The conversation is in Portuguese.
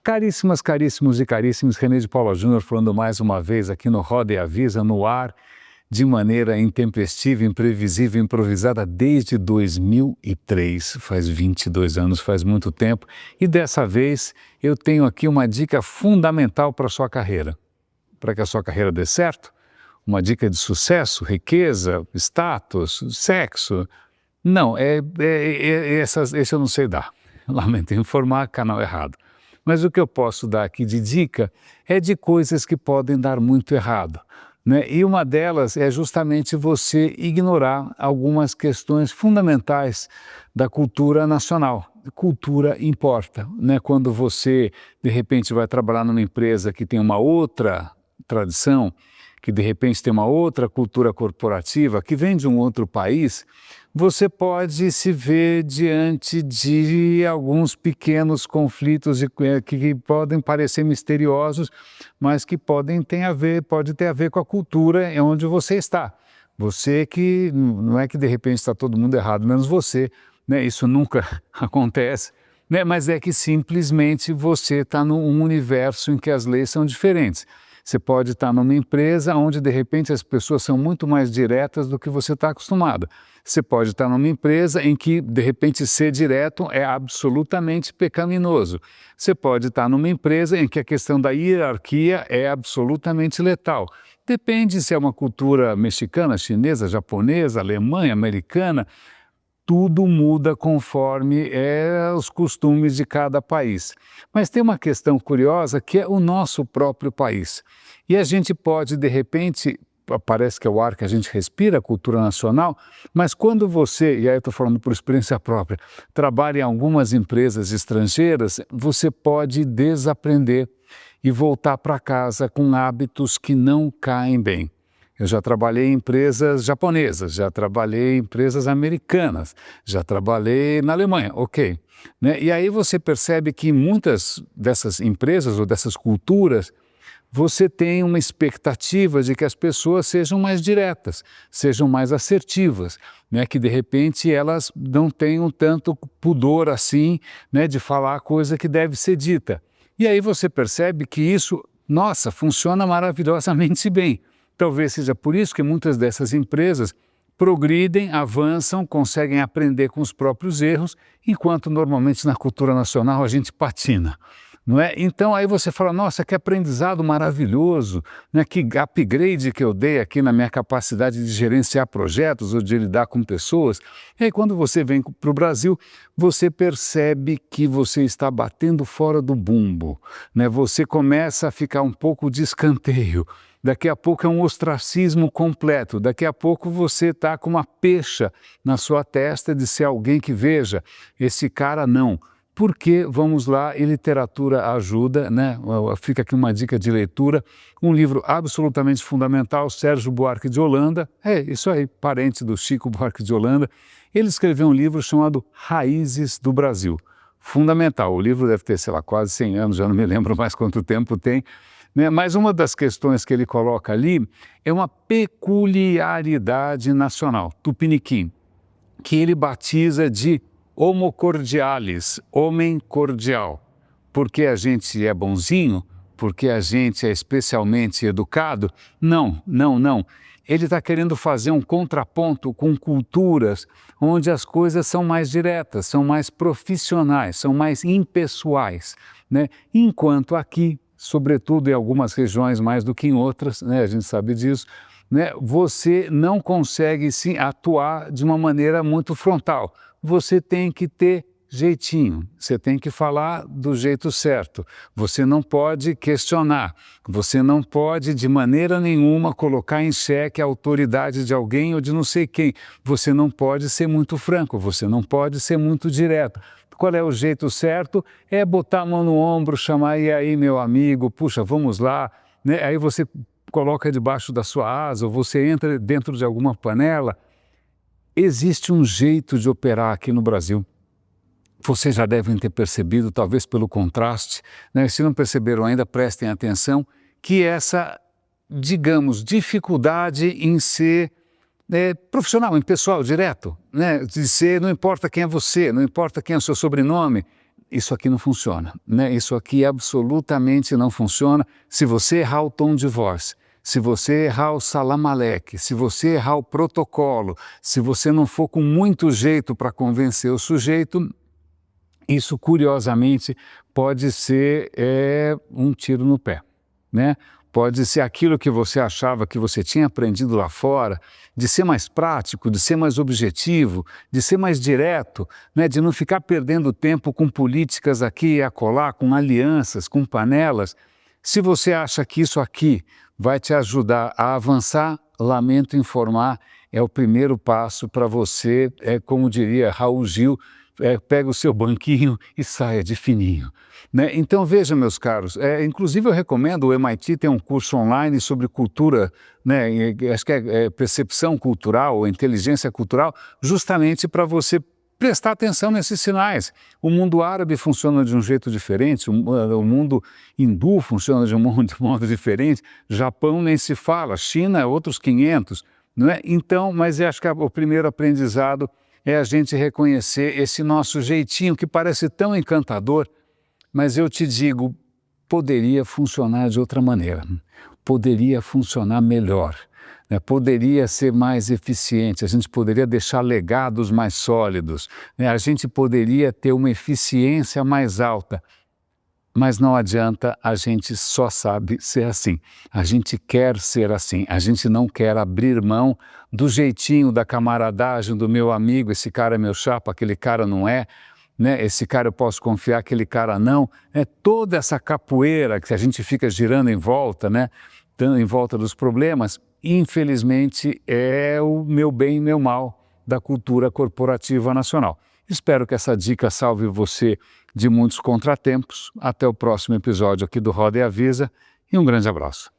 Caríssimas, caríssimos e caríssimos, René de Paula Júnior falando mais uma vez aqui no Roda e Avisa, no ar, de maneira intempestiva, imprevisível, improvisada desde 2003, faz 22 anos, faz muito tempo, e dessa vez eu tenho aqui uma dica fundamental para a sua carreira, para que a sua carreira dê certo, uma dica de sucesso, riqueza, status, sexo. Não, esse eu não sei dar, lamento informar, canal errado. Mas o que eu posso dar aqui de dica é de coisas que podem dar muito errado, né? E uma delas é justamente você ignorar algumas questões fundamentais da cultura nacional. Cultura importa, né? Quando você, de repente, vai trabalhar numa empresa que tem uma outra tradição, que de repente tem uma outra cultura corporativa, que vem de um outro país, você pode se ver diante de alguns pequenos conflitos que podem parecer misteriosos, mas que pode ter a ver com a cultura onde você está. Você que, não é que de repente está todo mundo errado, menos você, né? Isso nunca acontece, né? Mas é que simplesmente você está num universo em que as leis são diferentes. Você pode estar numa empresa onde, de repente, as pessoas são muito mais diretas do que você está acostumado. Você pode estar numa empresa em que, de repente, ser direto é absolutamente pecaminoso. Você pode estar numa empresa em que a questão da hierarquia é absolutamente letal. Depende se é uma cultura mexicana, chinesa, japonesa, alemã, americana. Tudo muda conforme os costumes de cada país. Mas tem uma questão curiosa que é o nosso próprio país. E a gente pode, de repente, parece que é o ar que a gente respira, a cultura nacional, mas quando você, e aí eu estou falando por experiência própria, trabalha em algumas empresas estrangeiras, você pode desaprender e voltar para casa com hábitos que não caem bem. Eu já trabalhei em empresas japonesas, já trabalhei em empresas americanas, já trabalhei na Alemanha, ok. Né? E aí você percebe que em muitas dessas empresas ou dessas culturas, você tem uma expectativa de que as pessoas sejam mais diretas, sejam mais assertivas, né? Que de repente elas não tenham tanto pudor assim, né? De falar a coisa que deve ser dita. E aí você percebe que isso, nossa, funciona maravilhosamente bem. Talvez seja por isso que muitas dessas empresas progridem, avançam, conseguem aprender com os próprios erros, enquanto normalmente na cultura nacional a gente patina, não é? Então aí você fala, nossa, que aprendizado maravilhoso, né? Que upgrade que eu dei aqui na minha capacidade de gerenciar projetos ou de lidar com pessoas. E aí quando você vem para o Brasil, você percebe que você está batendo fora do bumbo, né? Você começa a ficar um pouco de escanteio. Daqui a pouco é um ostracismo completo, daqui a pouco você está com uma pecha na sua testa de ser alguém que veja, esse cara não. Porque, vamos lá, e literatura ajuda, né? Fica aqui uma dica de leitura, um livro absolutamente fundamental, Sérgio Buarque de Holanda, isso aí, parente do Chico Buarque de Holanda, ele escreveu um livro chamado Raízes do Brasil, fundamental, o livro deve ter, sei lá, quase 100 anos, já não me lembro mais quanto tempo tem, né? Mas uma das questões que ele coloca ali é uma peculiaridade nacional, tupiniquim, que ele batiza de homo cordialis, homem cordial. Porque a gente é bonzinho? Porque a gente é especialmente educado? Não, não, não. Ele está querendo fazer um contraponto com culturas onde as coisas são mais diretas, são mais profissionais, são mais impessoais, né? Enquanto aqui, sobretudo em algumas regiões mais do que em outras, né, a gente sabe disso, né, você não consegue sim atuar de uma maneira muito frontal. Você tem que ter jeitinho, você tem que falar do jeito certo, você não pode questionar, você não pode de maneira nenhuma colocar em xeque a autoridade de alguém ou de não sei quem, você não pode ser muito franco, você não pode ser muito direto. Qual é o jeito certo? É botar a mão no ombro, chamar, e aí meu amigo, puxa, vamos lá, né? Aí você coloca debaixo da sua asa, ou você entra dentro de alguma panela. Existe um jeito de operar aqui no Brasil. Vocês já devem ter percebido, talvez pelo contraste, né? Se não perceberam ainda, prestem atenção, que essa, digamos, dificuldade em ser profissional, impessoal, direto, né? De ser, não importa quem é você, não importa quem é o seu sobrenome, isso aqui não funciona, né? Isso aqui absolutamente não funciona. Se você errar o tom de voz, se você errar o salam aleikum, se você errar o protocolo, se você não for com muito jeito para convencer o sujeito, isso curiosamente pode ser um tiro no pé, né? Pode ser aquilo que você achava que você tinha aprendido lá fora, de ser mais prático, de ser mais objetivo, de ser mais direto, né? De não ficar perdendo tempo com políticas aqui e acolá, com alianças, com panelas. Se você acha que isso aqui vai te ajudar a avançar, lamento informar, é o primeiro passo para você, como diria Raul Gil, pega o seu banquinho e saia de fininho. Né? Então veja, meus caros, inclusive eu recomendo, o MIT tem um curso online sobre cultura, né, acho que é percepção cultural ou inteligência cultural, justamente para você prestar atenção nesses sinais. O mundo árabe funciona de um jeito diferente, o mundo hindu funciona de um modo diferente, Japão nem se fala, China outros 500, não é? Então, mas eu acho que o primeiro aprendizado é a gente reconhecer esse nosso jeitinho que parece tão encantador, mas eu te digo, poderia funcionar de outra maneira, poderia funcionar melhor, né? Poderia ser mais eficiente, a gente poderia deixar legados mais sólidos, né? A gente poderia ter uma eficiência mais alta. Mas não adianta, a gente só sabe ser assim. A gente quer ser assim, a gente não quer abrir mão do jeitinho, da camaradagem, do meu amigo, esse cara é meu chapa, aquele cara não é, né? Esse cara eu posso confiar, aquele cara não. Toda essa capoeira que a gente fica girando em volta, né? Em volta dos problemas, infelizmente é o meu bem e meu mal da cultura corporativa nacional. Espero que essa dica salve você de muitos contratempos. Até o próximo episódio aqui do Roda e Avisa e um grande abraço.